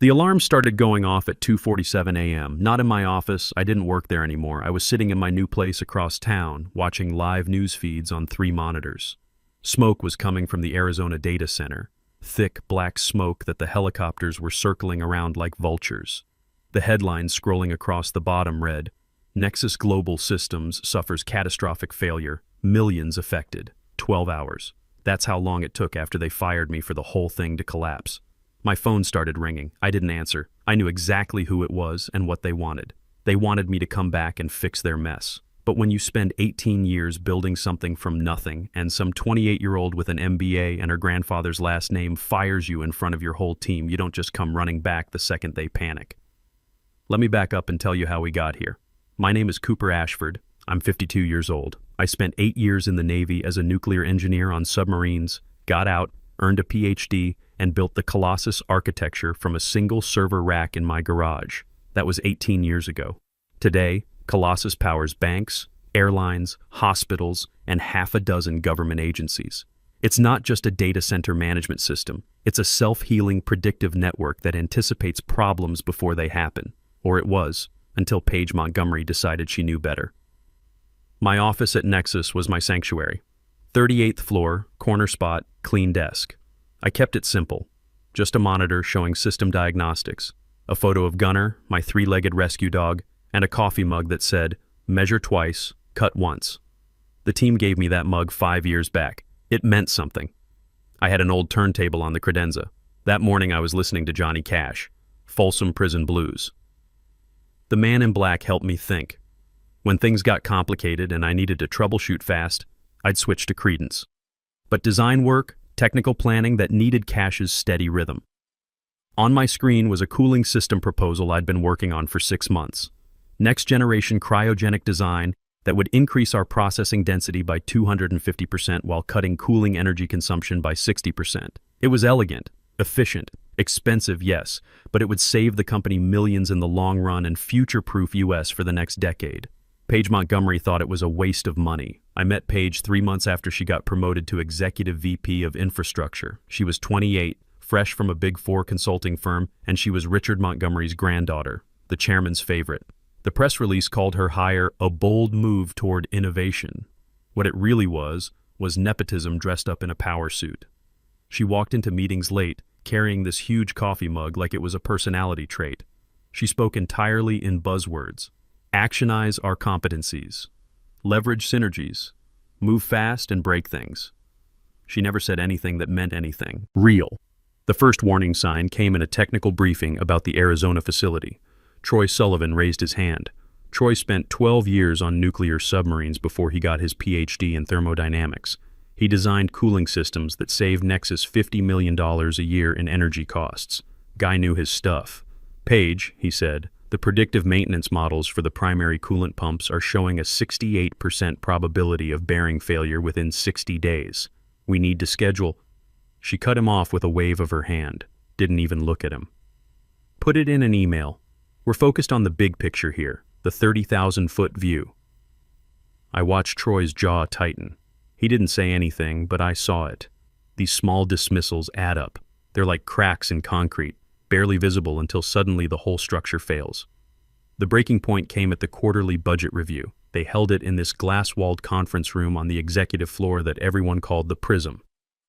The alarm started going off at 2:47 a.m. Not in my office, I didn't work there anymore. I was sitting in my new place across town, watching live news feeds on 3 monitors. Smoke was coming from the Arizona data center, thick black smoke that the helicopters were circling around like vultures. The headline scrolling across the bottom read, "Nexus Global Systems suffers catastrophic failure, millions affected, 12 hours. That's how long it took after they fired me for the whole thing to collapse. My phone started ringing. I didn't answer. I knew exactly who it was and what they wanted. They wanted me to come back and fix their mess. But when you spend 18 years building something from nothing and some 28-year-old with an MBA and her grandfather's last name fires you in front of your whole team, you don't just come running back the second they panic. Let me back up and tell you how we got here. My name is Cooper Ashford. I'm 52 years old. I spent 8 years in the Navy as a nuclear engineer on submarines, got out, earned a PhD, and built the Colossus architecture from a single server rack in my garage. That was 18 years ago. Today, Colossus powers banks, airlines, hospitals, and half a dozen government agencies. It's not just a data center management system. It's a self-healing predictive network that anticipates problems before they happen. Or it was, until Paige Montgomery decided she knew better. My office at Nexus was my sanctuary. 38th floor, corner spot, clean desk. I kept it simple. Just a monitor showing system diagnostics, a photo of Gunner, my 3-legged rescue dog, and a coffee mug that said, "Measure twice, cut once." The team gave me that mug 5 years back. It meant something. I had an old turntable on the credenza. That morning I was listening to Johnny Cash, Folsom Prison Blues. The man in black helped me think. When things got complicated and I needed to troubleshoot fast, I'd switch to Credence. But design work, technical planning that needed Cash's steady rhythm. On my screen was a cooling system proposal I'd been working on for 6 months. Next generation cryogenic design that would increase our processing density by 250% while cutting cooling energy consumption by 60%. It was elegant, efficient, expensive, yes, but it would save the company millions in the long run and future-proof US for the next decade. Paige Montgomery thought it was a waste of money. I met Paige 3 months after she got promoted to Executive VP of Infrastructure. She was 28, fresh from a Big Four consulting firm, and she was Richard Montgomery's granddaughter, the chairman's favorite. The press release called her hire a bold move toward innovation. What it really was nepotism dressed up in a power suit. She walked into meetings late, carrying this huge coffee mug like it was a personality trait. She spoke entirely in buzzwords. Actionize our competencies. Leverage synergies. Move fast and break things. She never said anything that meant anything. Real. The first warning sign came in a technical briefing about the Arizona facility. Troy Sullivan raised his hand. Troy spent 12 years on nuclear submarines before he got his PhD in thermodynamics. He designed cooling systems that saved Nexus $50 million a year in energy costs. Guy knew his stuff. Paige, he said, the predictive maintenance models for the primary coolant pumps are showing a 68% probability of bearing failure within 60 days. We need to schedule. She cut him off with a wave of her hand, didn't even look at him. Put it in an email. We're focused on the big picture here, the 30,000-foot view. I watched Troy's jaw tighten. He didn't say anything, but I saw it. These small dismissals add up. They're like cracks in concrete, barely visible until suddenly the whole structure fails. The breaking point came at the quarterly budget review. They held it in this glass-walled conference room on the executive floor that everyone called the Prism.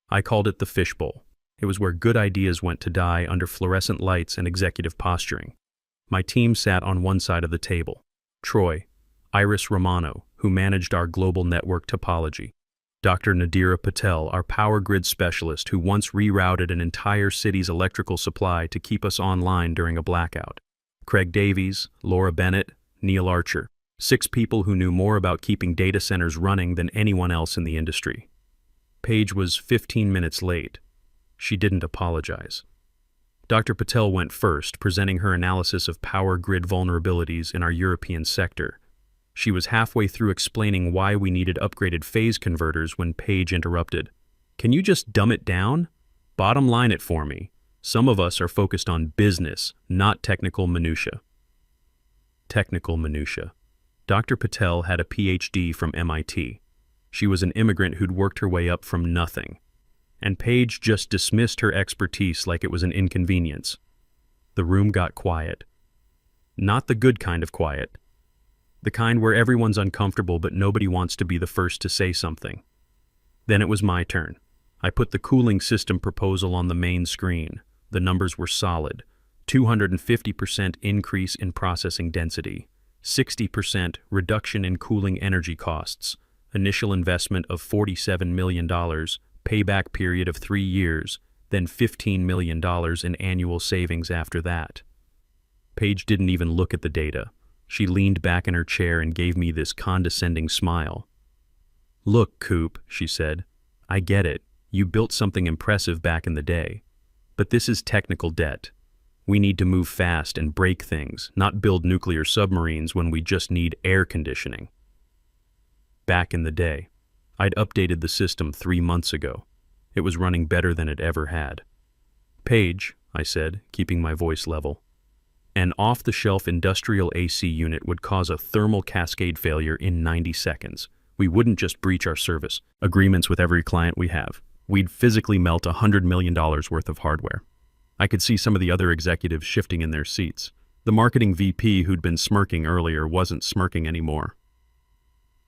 I called it the fishbowl. It was where good ideas went to die under fluorescent lights and executive posturing. My team sat on one side of the table. Troy, Iris Romano, who managed our global network topology. Dr. Nadira Patel, our power grid specialist who once rerouted an entire city's electrical supply to keep us online during a blackout. Craig Davies, Laura Bennett, Neil Archer. 6 people who knew more about keeping data centers running than anyone else in the industry. Paige was 15 minutes late. She didn't apologize. Dr. Patel went first, presenting her analysis of power grid vulnerabilities in our European sector. She was halfway through explaining why we needed upgraded phase converters when Paige interrupted. "Can you just dumb it down? Bottom line it for me. Some of us are focused on business, not technical minutia." Technical minutia. Dr. Patel had a PhD from MIT. She was an immigrant who'd worked her way up from nothing. And Paige just dismissed her expertise like it was an inconvenience. The room got quiet. Not the good kind of quiet. The kind where everyone's uncomfortable but nobody wants to be the first to say something. Then it was my turn. I put the cooling system proposal on the main screen. The numbers were solid. 250% increase in processing density, 60% reduction in cooling energy costs, initial investment of $47 million, payback period of 3 years, then $15 million in annual savings after that. Paige didn't even look at the data. She leaned back in her chair and gave me this condescending smile. "Look, Coop," she said, "I get it. You built something impressive back in the day. But this is technical debt. We need to move fast and break things, not build nuclear submarines when we just need air conditioning." Back in the day, I'd updated the system 3 months ago. It was running better than it ever had. "Paige," I said, keeping my voice level, "an off-the-shelf industrial AC unit would cause a thermal cascade failure in 90 seconds. We wouldn't just breach our service agreements with every client we have. We'd physically melt $100 million worth of hardware." I could see some of the other executives shifting in their seats. The marketing VP who'd been smirking earlier wasn't smirking anymore.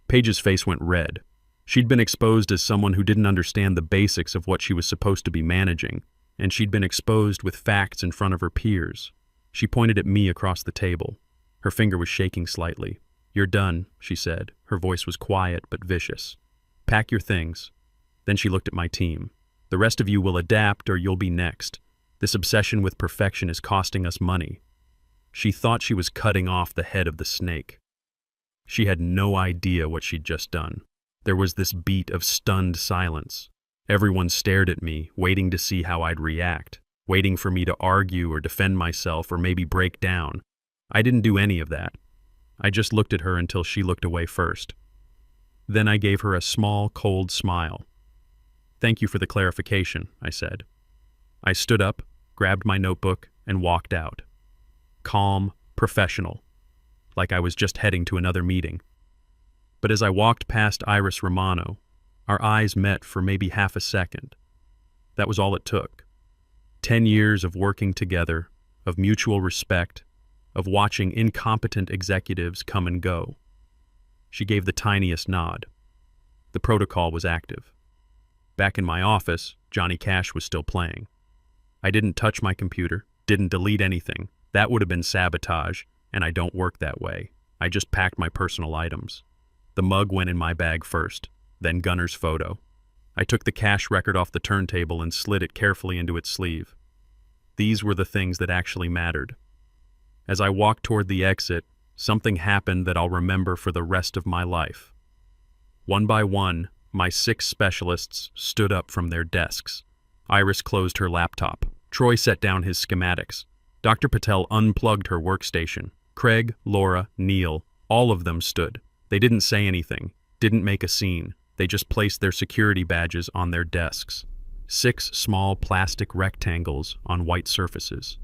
Paige's face went red. She'd been exposed as someone who didn't understand the basics of what she was supposed to be managing, and she'd been exposed with facts in front of her peers. She pointed at me across the table. Her finger was shaking slightly. "You're done," she said. Her voice was quiet but vicious. "Pack your things." Then she looked at my team. "The rest of you will adapt or you'll be next. This obsession with perfection is costing us money." She thought she was cutting off the head of the snake. She had no idea what she'd just done. There was this beat of stunned silence. Everyone stared at me, waiting to see how I'd react, waiting for me to argue or defend myself or maybe break down. I didn't do any of that. I just looked at her until she looked away first. Then I gave her a small, cold smile. "Thank you for the clarification," I said. I stood up, grabbed my notebook, and walked out. Calm, professional, like I was just heading to another meeting. But as I walked past Iris Romano, our eyes met for maybe half a second. That was all it took. 10 years of working together, of mutual respect, of watching incompetent executives come and go. She gave the tiniest nod. The protocol was active. Back in my office, Johnny Cash was still playing. I didn't touch my computer, didn't delete anything. That would have been sabotage, and I don't work that way. I just packed my personal items. The mug went in my bag first, then Gunner's photo. I took the Cash record off the turntable and slid it carefully into its sleeve. These were the things that actually mattered. As I walked toward the exit, something happened that I'll remember for the rest of my life. One by one, my 6 specialists stood up from their desks. Iris closed her laptop. Troy set down his schematics. Dr. Patel unplugged her workstation. Craig, Laura, Neil, all of them stood. They didn't say anything, didn't make a scene. They just placed their security badges on their desks. 6 small plastic rectangles on white surfaces.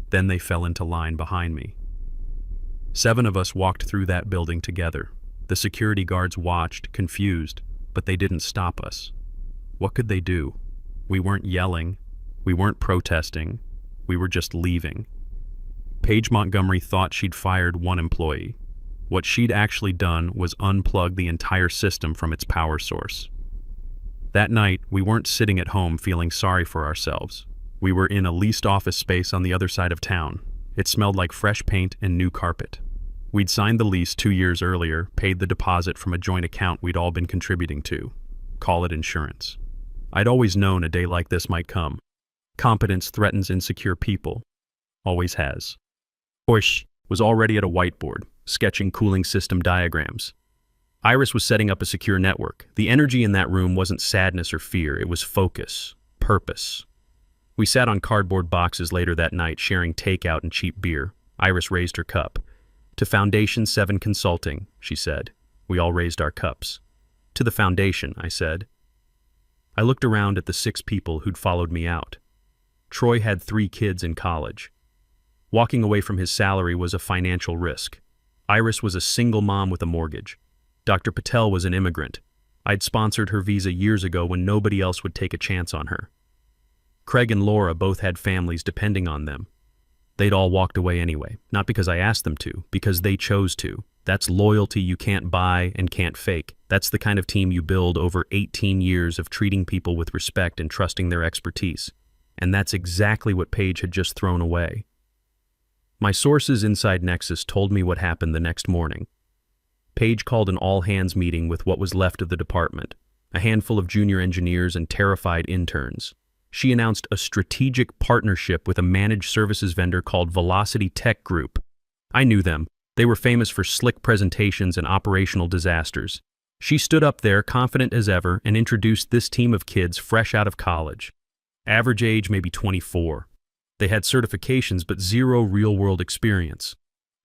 Then they fell into line behind me. 7 of us walked through that building together. The security guards watched, confused, but they didn't stop us. What could they do? We weren't yelling. We weren't protesting. We were just leaving. Paige Montgomery thought she'd fired one employee. What she'd actually done was unplug the entire system from its power source. That night, we weren't sitting at home feeling sorry for ourselves. We were in a leased office space on the other side of town. It smelled like fresh paint and new carpet. We'd signed the lease 2 years earlier, paid the deposit from a joint account we'd all been contributing to. Call it insurance. I'd always known a day like this might come. Competence threatens insecure people. Always has. Bush was already at a whiteboard, sketching cooling system diagrams. Iris was setting up a secure network. The energy in that room wasn't sadness or fear, it was focus, purpose. We sat on cardboard boxes later that night, sharing takeout and cheap beer. Iris raised her cup. "To Foundation 7 Consulting," she said. We all raised our cups. "To the Foundation," I said. I looked around at the 6 people who'd followed me out. Troy had 3 kids in college. Walking away from his salary was a financial risk. Iris was a single mom with a mortgage. Dr. Patel was an immigrant. I'd sponsored her visa years ago when nobody else would take a chance on her. Craig and Laura both had families depending on them. They'd all walked away anyway, not because I asked them to, because they chose to. That's loyalty you can't buy and can't fake. That's the kind of team you build over 18 years of treating people with respect and trusting their expertise. And that's exactly what Paige had just thrown away. My sources inside Nexus told me what happened the next morning. Paige called an all-hands meeting with what was left of the department, a handful of junior engineers and terrified interns. She announced a strategic partnership with a managed services vendor called Velocity Tech Group. I knew them. They were famous for slick presentations and operational disasters. She stood up there, confident as ever, and introduced this team of kids fresh out of college. Average age maybe 24. They had certifications but zero real-world experience.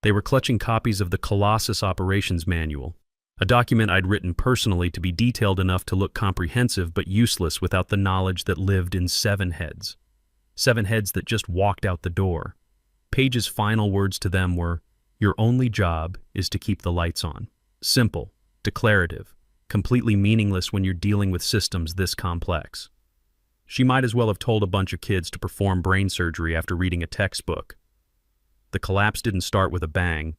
They were clutching copies of the Colossus Operations Manual, a document I'd written personally to be detailed enough to look comprehensive but useless without the knowledge that lived in 7 heads. 7 heads that just walked out the door. Paige's final words to them were, "Your only job is to keep the lights on." Simple, declarative, completely meaningless when you're dealing with systems this complex. She might as well have told a bunch of kids to perform brain surgery after reading a textbook. The collapse didn't start with a bang.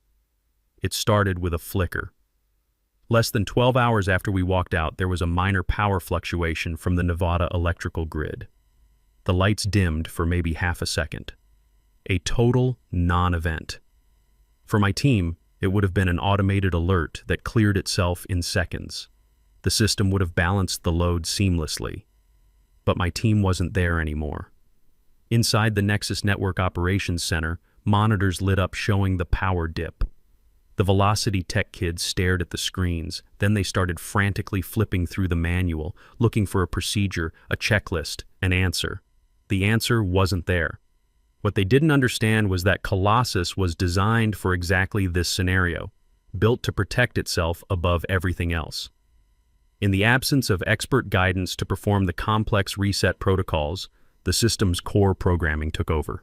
It started with a flicker. Less than 12 hours after we walked out, there was a minor power fluctuation from the Nevada electrical grid. The lights dimmed for maybe half a second. A total non-event. For my team, it would have been an automated alert that cleared itself in seconds. The system would have balanced the load seamlessly. But my team wasn't there anymore. Inside the Nexus Network Operations Center, monitors lit up showing the power dip. The Velocity Tech kids stared at the screens, then they started frantically flipping through the manual, looking for a procedure, a checklist, an answer. The answer wasn't there. What they didn't understand was that Colossus was designed for exactly this scenario, built to protect itself above everything else. In the absence of expert guidance to perform the complex reset protocols, the system's core programming took over.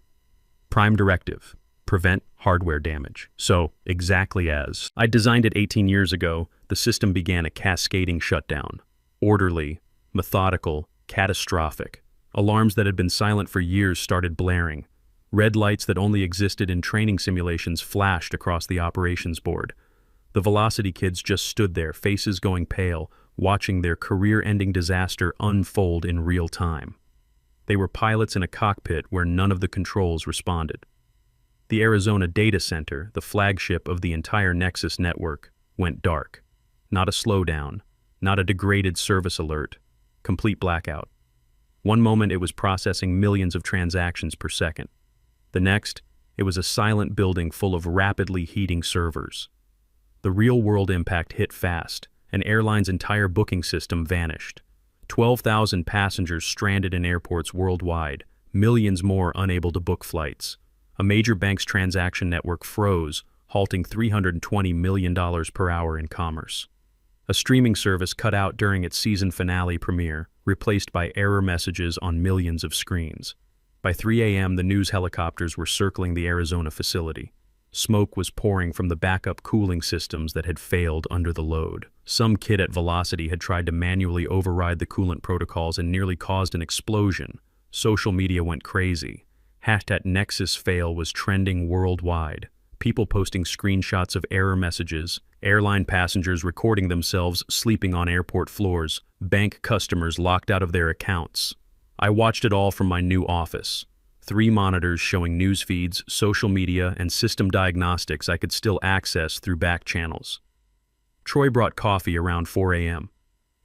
Prime directive: prevent hardware damage. So, exactly as I designed it 18 years ago, the system began a cascading shutdown. Orderly, methodical, catastrophic. Alarms that had been silent for years started blaring. Red lights that only existed in training simulations flashed across the operations board. The Velocity kids just stood there, faces going pale, watching their career-ending disaster unfold in real time. They were pilots in a cockpit where none of the controls responded. The Arizona data center, the flagship of the entire Nexus network, went dark. Not a slowdown, not a degraded service alert, complete blackout. One moment it was processing millions of transactions per second. The next, it was a silent building full of rapidly heating servers. The real-world impact hit fast. An airline's entire booking system vanished. 12,000 passengers stranded in airports worldwide, millions more unable to book flights. A major bank's transaction network froze, halting $320 million per hour in commerce. A streaming service cut out during its season finale premiere, replaced by error messages on millions of screens. By 3 a.m., the news helicopters were circling the Arizona facility. Smoke was pouring from the backup cooling systems that had failed under the load. Some kid at Velocity had tried to manually override the coolant protocols and nearly caused an explosion. Social media went crazy. #NexusFail was trending worldwide. People posting screenshots of error messages, airline passengers recording themselves sleeping on airport floors, bank customers locked out of their accounts. I watched it all from my new office. 3 monitors showing news feeds, social media, and system diagnostics I could still access through back channels. Troy brought coffee around 4 a.m.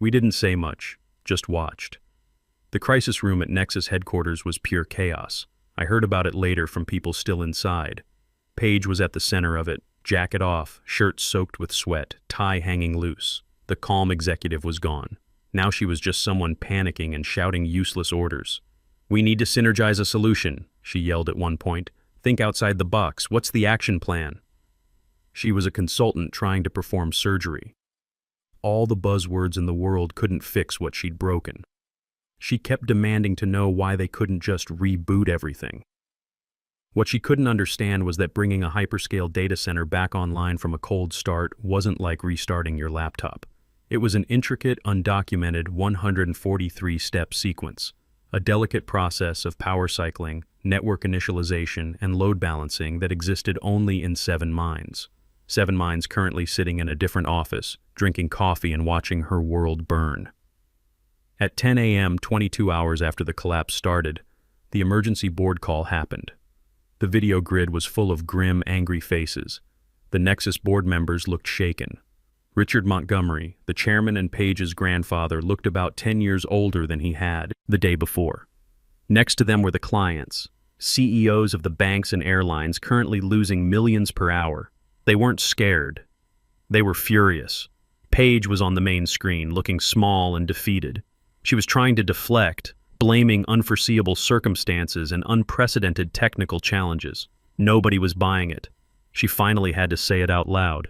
We didn't say much, just watched. The crisis room at Nexus headquarters was pure chaos. I heard about it later from people still inside. Paige was at the center of it, jacket off, shirt soaked with sweat, tie hanging loose. The calm executive was gone. Now she was just someone panicking and shouting useless orders. "We need to synergize a solution," she yelled at one point. "Think outside the box. What's the action plan?" She was a consultant trying to perform surgery. All the buzzwords in the world couldn't fix what she'd broken. She kept demanding to know why they couldn't just reboot everything. What she couldn't understand was that bringing a hyperscale data center back online from a cold start wasn't like restarting your laptop. It was an intricate, undocumented 143-step sequence. a delicate process of power cycling, network initialization, and load balancing that existed only in 7 minds. 7 minds currently sitting in a different office, drinking coffee and watching her world burn. At 10 a.m., 22 hours after the collapse started, the emergency board call happened. The video grid was full of grim, angry faces. The Nexus board members looked shaken. Richard Montgomery, the chairman and Page's grandfather, looked about 10 years older than he had the day before. Next to them were the clients, CEOs of the banks and airlines currently losing millions per hour. They weren't scared. They were furious. Page was on the main screen, looking small and defeated. She was trying to deflect, blaming unforeseeable circumstances and unprecedented technical challenges. Nobody was buying it. She finally had to say it out loud.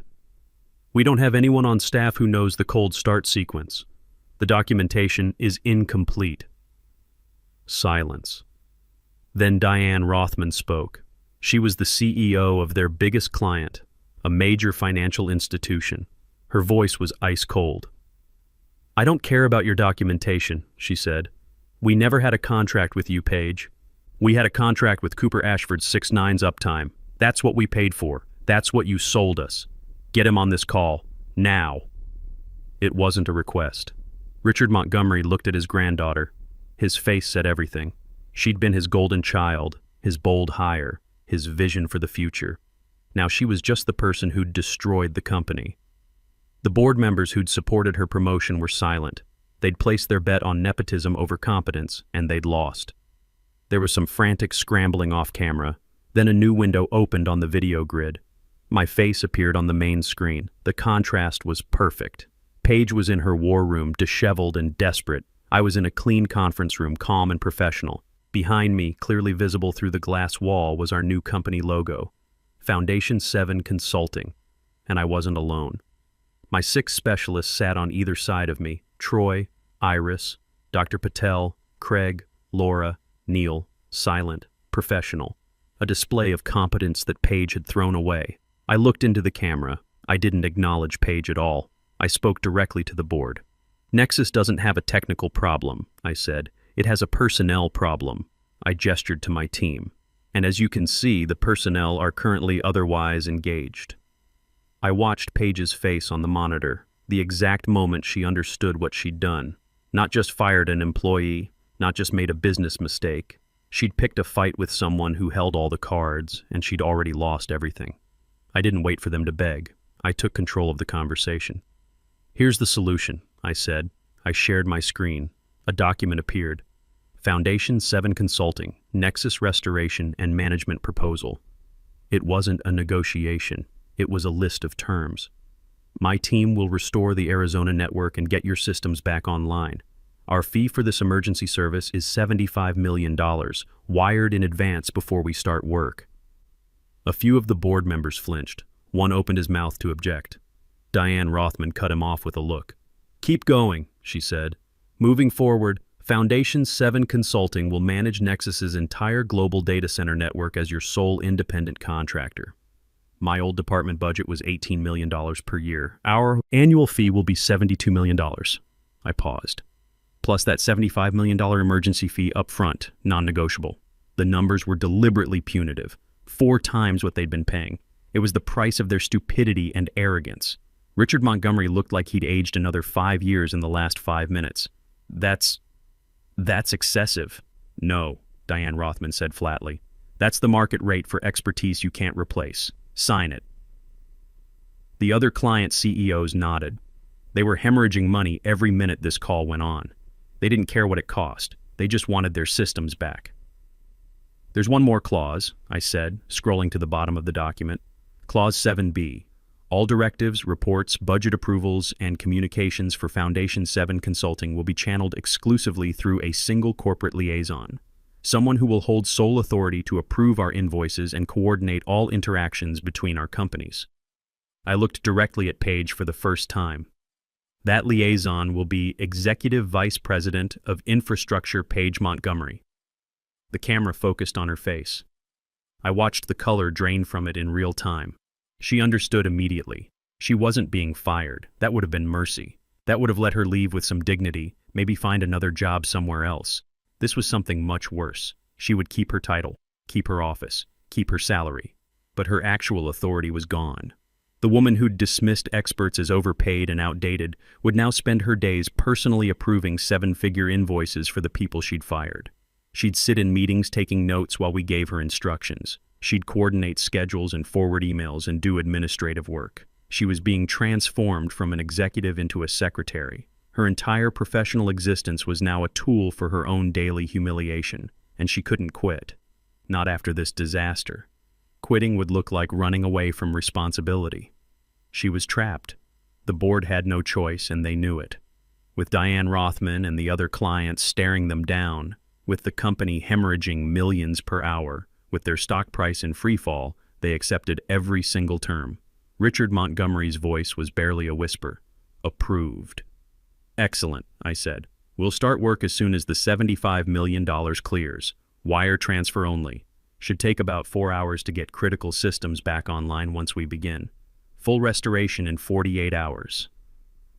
"We don't have anyone on staff who knows the cold start sequence. The documentation is incomplete." Silence. Then Diane Rothman spoke. She was the CEO of their biggest client, a major financial institution. Her voice was ice cold. "I don't care about your documentation," she said. "We never had a contract with you, Page. We had a contract with Cooper Ashford's 6 nines uptime. That's what we paid for. That's what you sold us. Get him on this call. Now." It wasn't a request. Richard Montgomery looked at his granddaughter. His face said everything. She'd been his golden child, his bold hire, his vision for the future. Now she was just the person who'd destroyed the company. The board members who'd supported her promotion were silent. They'd placed their bet on nepotism over competence, and they'd lost. There was some frantic scrambling off camera. Then a new window opened on the video grid. My face appeared on the main screen. The contrast was perfect. Paige was in her war room, disheveled and desperate. I was in a clean conference room, calm and professional. Behind me, clearly visible through the glass wall, was our new company logo, Foundation 7 Consulting, and I wasn't alone. My 6 specialists sat on either side of me: Troy, Iris, Dr. Patel, Craig, Laura, Neil, silent, professional. A display of competence that Paige had thrown away. I looked into the camera. I didn't acknowledge Paige at all. I spoke directly to the board. "Nexus doesn't have a technical problem," I said. "It has a personnel problem." I gestured to my team. "And as you can see, the personnel are currently otherwise engaged." I watched Paige's face on the monitor, the exact moment she understood what she'd done. Not just fired an employee, not just made a business mistake. She'd picked a fight with someone who held all the cards, and she'd already lost everything. I didn't wait for them to beg. I took control of the conversation. "Here's the solution," I said. I shared my screen. A document appeared. Foundation 7 Consulting, Nexus Restoration and Management Proposal. It wasn't a negotiation. It was a list of terms. "My team will restore the Arizona network and get your systems back online. Our fee for this emergency service is $75 million, wired in advance before we start work." A few of the board members flinched. One opened his mouth to object. Diane Rothman cut him off with a look. "Keep going," she said. "Moving forward, Foundation 7 Consulting will manage Nexus's entire global data center network as your sole independent contractor. My old department budget was $18 million per year. Our annual fee will be $72 million. I paused. Plus that $75 million emergency fee up front, non-negotiable. The numbers were deliberately punitive, 4 times what they'd been paying. It was the price of their stupidity and arrogance. Richard Montgomery looked like he'd aged another 5 years in the last 5 minutes. That's excessive." "No," Diane Rothman said flatly. "That's the market rate for expertise you can't replace. Sign it." The other client CEOs nodded. They were hemorrhaging money every minute this call went on. They didn't care what it cost. They just wanted their systems back. "There's one more clause," I said, scrolling to the bottom of the document. Clause 7B. "All directives, reports, budget approvals, and communications for Foundation 7 Consulting will be channeled exclusively through a single corporate liaison, someone who will hold sole authority to approve our invoices and coordinate all interactions between our companies." I looked directly at Paige for the first time. That liaison will be Executive Vice President of Infrastructure Paige Montgomery. The camera focused on her face. I watched the color drain from it in real time. She understood immediately. She wasn't being fired. That would have been mercy. That would have let her leave with some dignity, maybe find another job somewhere else. This was something much worse. She would keep her title, keep her office, keep her salary, but her actual authority was gone. The woman who'd dismissed experts as overpaid and outdated would now spend her days personally approving seven-figure invoices for the people she'd fired. She'd sit in meetings taking notes while we gave her instructions. She'd coordinate schedules and forward emails and do administrative work. She was being transformed from an executive into a secretary. Her entire professional existence was now a tool for her own daily humiliation, and she couldn't quit. Not after this disaster. Quitting would look like running away from responsibility. She was trapped. The board had no choice, and they knew it. With Diane Rothman and the other clients staring them down, with the company hemorrhaging millions per hour, with their stock price in freefall, they accepted every single term. Richard Montgomery's voice was barely a whisper. Approved. Excellent, I said. We'll start work as soon as the $75 million clears. Wire transfer only. Should take about 4 hours to get critical systems back online once we begin. Full restoration in 48 hours.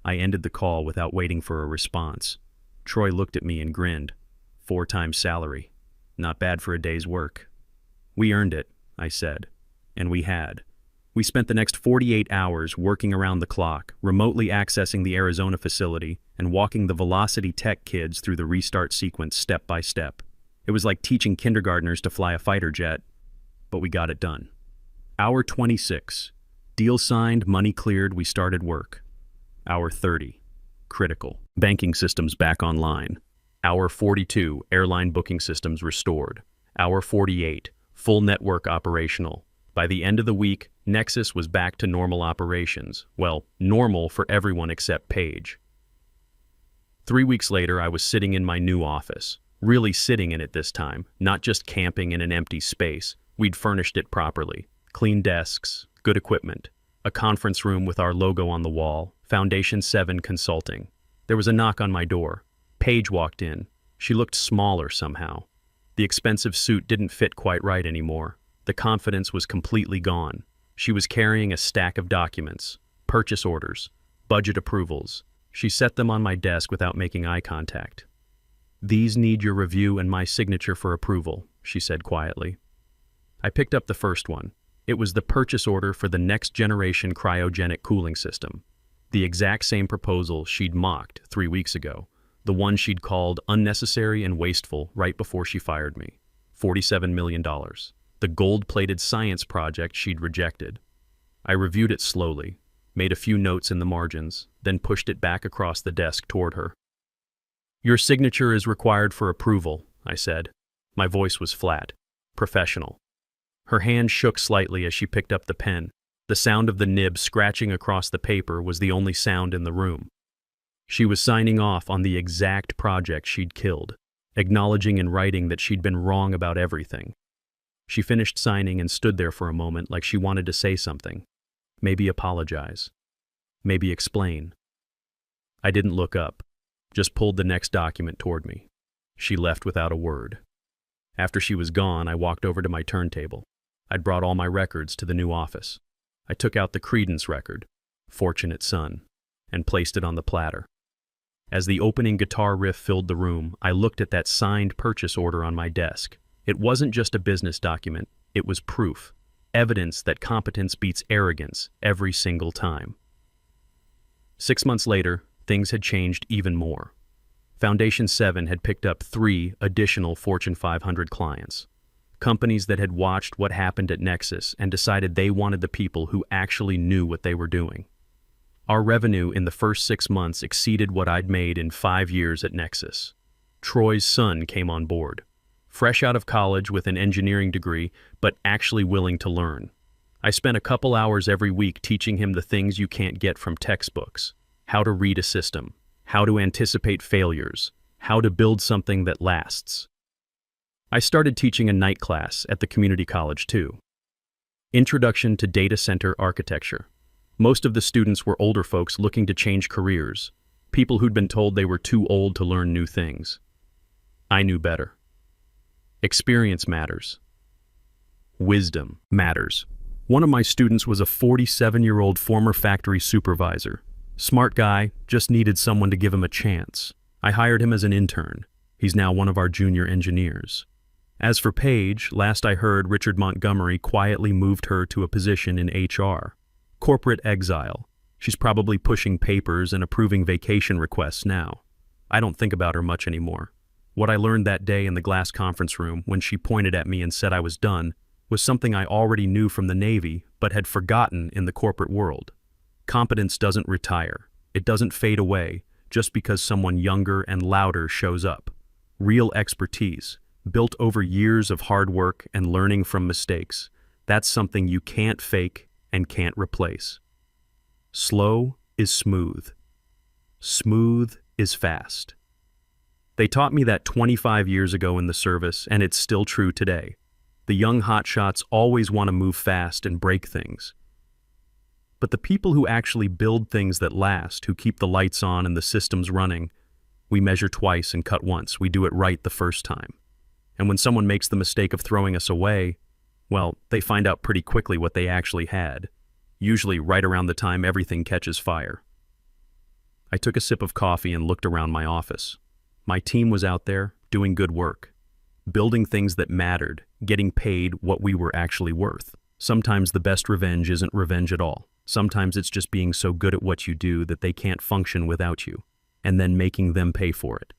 I ended the call without waiting for a response. Troy looked at me and grinned. 4 times salary. Not bad for a day's work. We earned it, I said. And we had. We spent the next 48 hours working around the clock, remotely accessing the Arizona facility and walking the Velocity Tech kids through the restart sequence step by step. It was like teaching kindergartners to fly a fighter jet, but we got it done. Hour 26. Deal signed, money cleared, we started work. Hour 30. Critical. Banking systems back online. Hour 42. Airline booking systems restored. Hour 48. Full network operational. By the end of the week, Nexus was back to normal operations. Well, normal for everyone except Paige. 3 weeks later, I was sitting in my new office. Really sitting in it this time, not just camping in an empty space. We'd furnished it properly. Clean desks, good equipment, a conference room with our logo on the wall, Foundation 7 Consulting. There was a knock on my door. Paige walked in. She looked smaller somehow. The expensive suit didn't fit quite right anymore. The confidence was completely gone. She was carrying a stack of documents, purchase orders, budget approvals. She set them on my desk without making eye contact. "These need your review and my signature for approval," she said quietly. I picked up the first one. It was the purchase order for the next generation cryogenic cooling system. The exact same proposal she'd mocked 3 weeks ago. The one she'd called unnecessary and wasteful right before she fired me. $47 million. The gold-plated science project she'd rejected. I reviewed it slowly, made a few notes in the margins, then pushed it back across the desk toward her. "Your signature is required for approval," I said. My voice was flat, professional. Her hand shook slightly as she picked up the pen. The sound of the nib scratching across the paper was the only sound in the room. She was signing off on the exact project she'd killed, acknowledging in writing that she'd been wrong about everything. She finished signing and stood there for a moment like she wanted to say something. Maybe apologize. Maybe explain. I didn't look up, just pulled the next document toward me. She left without a word. After she was gone, I walked over to my turntable. I'd brought all my records to the new office. I took out the Credence record, Fortunate Son, and placed it on the platter. As the opening guitar riff filled the room, I looked at that signed purchase order on my desk. It wasn't just a business document, it was proof, evidence that competence beats arrogance every single time. 6 months later, things had changed even more. Foundation 7 had picked up 3 additional Fortune 500 clients. Companies that had watched what happened at Nexus and decided they wanted the people who actually knew what they were doing. Our revenue in the first 6 months exceeded what I'd made in 5 years at Nexus. Troy's son came on board. Fresh out of college with an engineering degree, but actually willing to learn. I spent a couple hours every week teaching him the things you can't get from textbooks. How to read a system, how to anticipate failures, how to build something that lasts. I started teaching a night class at the community college too. Introduction to Data Center Architecture. Most of the students were older folks looking to change careers, people who'd been told they were too old to learn new things. I knew better. Experience matters. Wisdom matters. One of my students was a 47-year-old former factory supervisor. Smart guy, just needed someone to give him a chance. I hired him as an intern. He's now one of our junior engineers. As for Paige, last I heard, Richard Montgomery quietly moved her to a position in HR. Corporate exile. She's probably pushing papers and approving vacation requests now. I don't think about her much anymore. What I learned that day in the glass conference room when she pointed at me and said I was done was something I already knew from the Navy but had forgotten in the corporate world. Competence doesn't retire. It doesn't fade away just because someone younger and louder shows up. Real expertise, built over years of hard work and learning from mistakes, that's something you can't fake and can't replace. Slow is smooth. Smooth is fast. They taught me that 25 years ago in the service, and it's still true today. The young hotshots always want to move fast and break things. But the people who actually build things that last, who keep the lights on and the systems running, we measure twice and cut once. We do it right the first time. And when someone makes the mistake of throwing us away, well, they find out pretty quickly what they actually had, usually right around the time everything catches fire. I took a sip of coffee and looked around my office. My team was out there, doing good work, building things that mattered, getting paid what we were actually worth. Sometimes the best revenge isn't revenge at all. Sometimes it's just being so good at what you do that they can't function without you, and then making them pay for it.